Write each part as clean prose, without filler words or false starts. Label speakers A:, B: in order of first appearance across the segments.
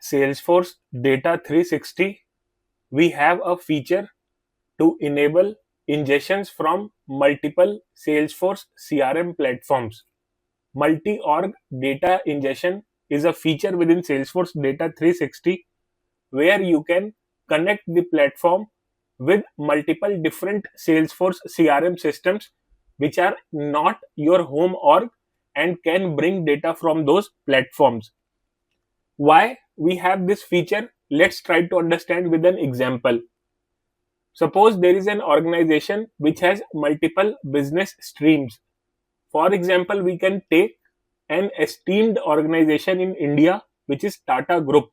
A: Salesforce Data 360, we have a feature to enable ingestions from multiple Salesforce CRM platforms. Multi-Org Data Ingestion is a feature within Salesforce Data 360 where you can connect the platform with multiple different Salesforce CRM systems which are not your home org and can bring data from those platforms. Why we have this feature? Let's try to understand with an example. Suppose there is an organization which has multiple business streams. For example, we can take an esteemed organization in India which is Tata Group.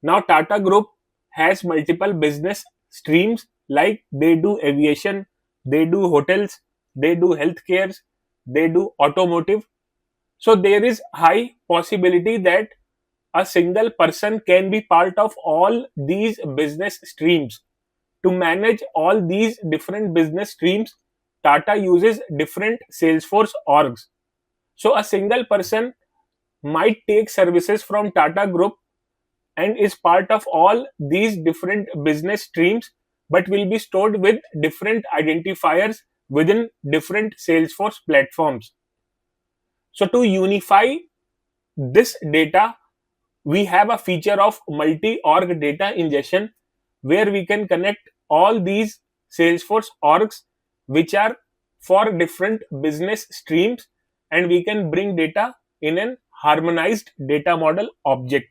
A: Now Tata Group has multiple business streams like they do aviation, they do hotels, they do healthcare, they do automotive. So there is high possibility that a single person can be part of all these business streams. To manage all these different business streams, Tata uses different Salesforce orgs. So a single person might take services from Tata Group and is part of all these different business streams, but will be stored with different identifiers within different Salesforce platforms. So to unify this data, we have a feature of multi-org data ingestion where we can connect all these Salesforce orgs which are for different business streams, and we can bring data in an harmonized data model object.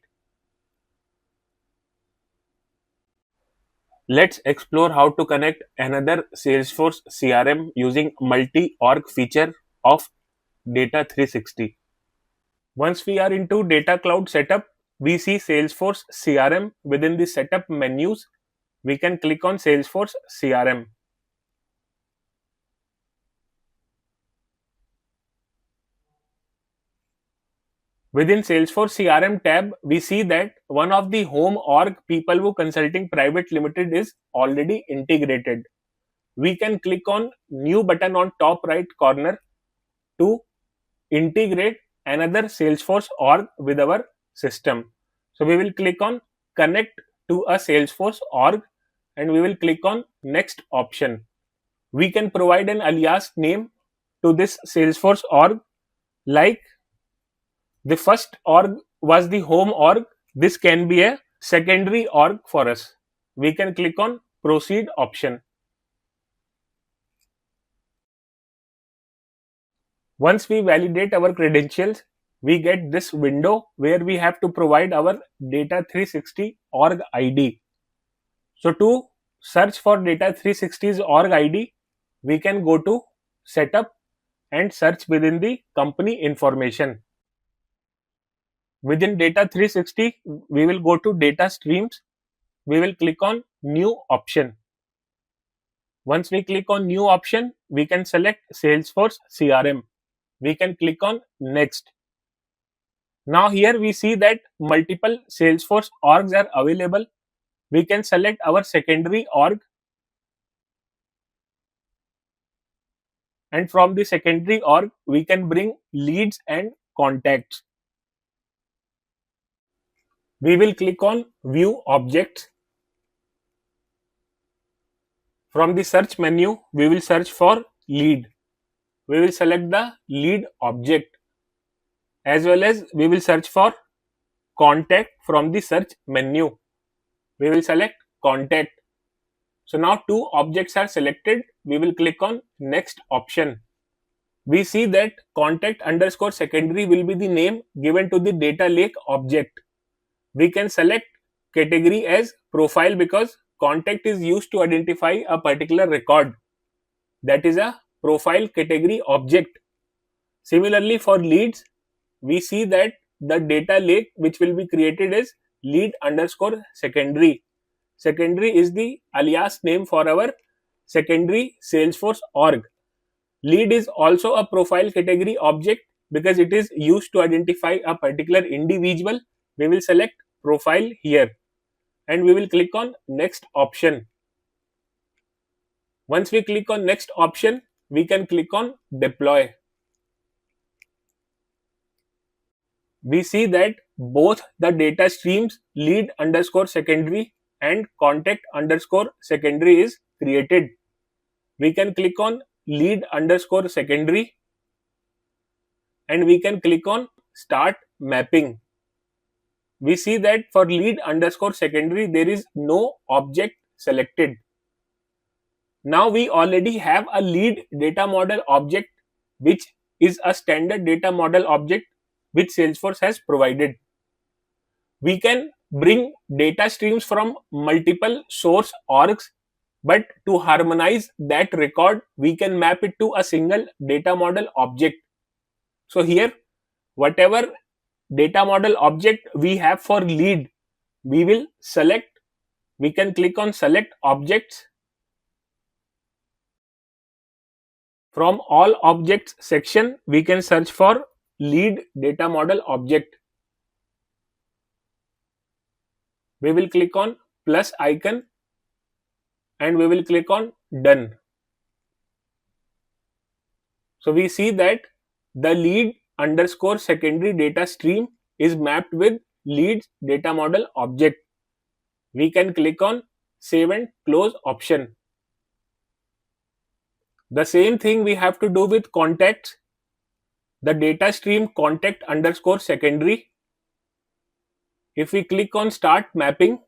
A: Let's explore how to connect another Salesforce CRM using multi-org feature of Data 360. Once we are into Data Cloud setup, we see Salesforce CRM within the setup menus. We can click on Salesforce CRM. Within Salesforce CRM tab, we see that one of the home org Peoplewoo Consulting Private Limited is already integrated. We can click on new button on top right corner to integrate another Salesforce org with our system. So we will click on connect to a Salesforce org and we will click on next option. We can provide an alias name to this Salesforce org, like the first org was the home org. This can be a secondary org for us. We can click on proceed option. Once we validate our credentials, we get this window where we have to provide our Data 360 org ID. So to search for Data 360's org ID, we can go to setup and search within the company information. Within Data 360, we will go to data streams. We will click on new option. Once we click on new option, we can select Salesforce CRM. We can click on next. Now here we see that multiple Salesforce orgs are available. We can select our secondary org, and from the secondary org we can bring leads and contacts. We will click on view objects. From the search menu, we will search for lead. We will select the lead object, as well as we will search for contact from the search menu. We will select contact. So now two objects are selected. We will click on next option. We see that contact underscore secondary will be the name given to the data lake object. We can select category as profile because contact is used to identify a particular record. That is a profile category object. Similarly, for leads, we see that the data lake which will be created is lead underscore secondary. Secondary is the alias name for our secondary Salesforce org. Lead is also a profile category object because it is used to identify a particular individual. We will select profile here and we will click on next option. Once we click on next option, we can click on deploy. We see that both the data streams lead underscore secondary and contact underscore secondary is created. We can click on lead underscore secondary and we can click on start mapping. We see that for lead underscore secondary there is no object selected. Now we already have a lead data model object, which is a standard data model object which Salesforce has provided. We can bring data streams from multiple source orgs, but to harmonize that record, we can map it to a single data model object. So here, whatever data model object we have for lead, we will select. We can click on select objects. From all objects section, we can search for lead data model object. We will click on plus icon and we will click on done. So we see that the lead underscore secondary data stream is mapped with lead data model object. We can click on save and close option. The same thing we have to do with contacts. The data stream contact underscore secondary. If we click on start mapping,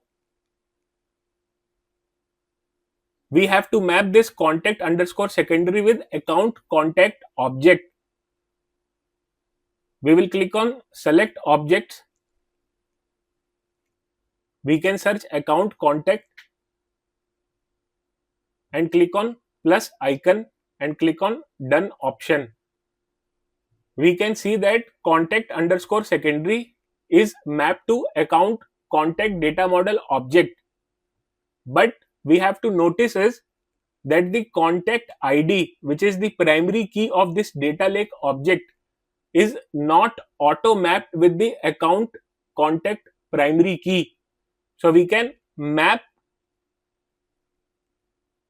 A: we have to map this contact underscore secondary with account contact object. We will click on select objects. We can search account contact and click on plus icon and click on done option. We can see that contact underscore secondary is mapped to account contact data model object. But we have to notice is that the contact ID, which is the primary key of this data lake object, is not auto mapped with the account contact primary key. So we can map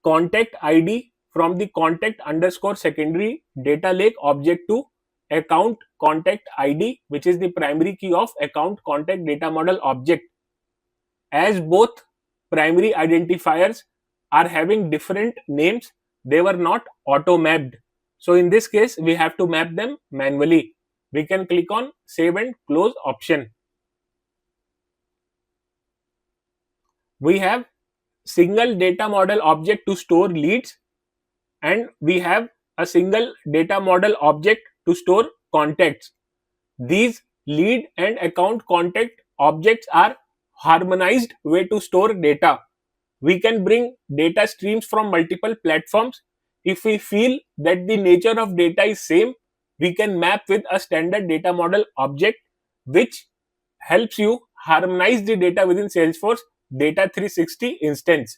A: contact ID from the contact underscore secondary data lake object to account contact ID, which is the primary key of account contact data model object. As both primary identifiers are having different names, they were not auto mapped. So in this case, we have to map them manually. We can click on save and close option. We have single data model object to store leads and we have a single data model object to store contacts. These lead and account contact objects are harmonized way to store data. We can bring data streams from multiple platforms. If we feel that the nature of data is same, we can map with a standard data model object, which helps you harmonize the data within Salesforce Data 360 instance.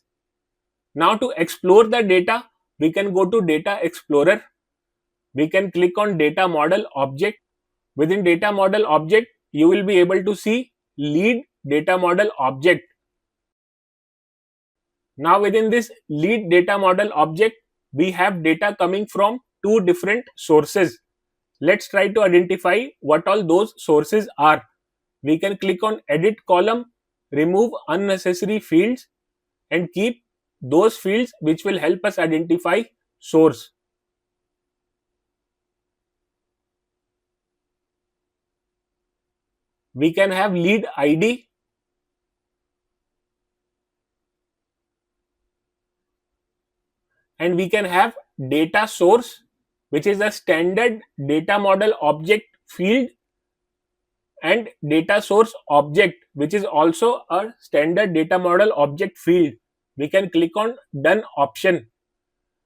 A: Now to explore the data, we can go to Data Explorer. We can click on Data Model Object. Within Data Model Object, you will be able to see Lead Data Model Object. Now within this Lead Data Model Object, we have data coming from two different sources. Let's try to identify what all those sources are. We can click on Edit Column, remove unnecessary fields and keep those fields which will help us identify source. We can have lead ID, and we can have data source, which is a standard data model object field, and data source object, which is also a standard data model object field. We can click on done option.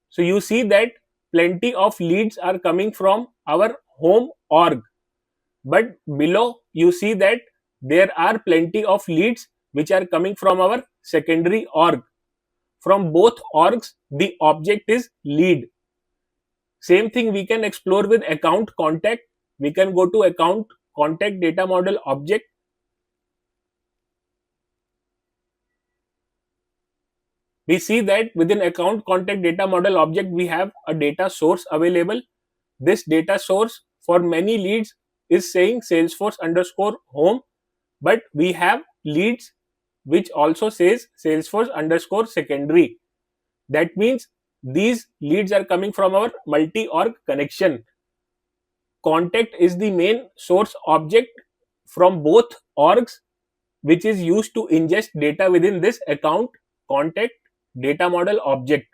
A: So you see that plenty of leads are coming from our home org, but below you see that there are plenty of leads which are coming from our secondary org. From both orgs, the object is lead. Same thing we can explore with account contact. We can go to account contact data model object. We see that within account contact data model object, we have a data source available. This data source for many leads is saying Salesforce underscore home, but we have leads which also says Salesforce underscore secondary. That means these leads are coming from our multi-org connection. Contact is the main source object from both orgs, which is used to ingest data within this account contact data model object.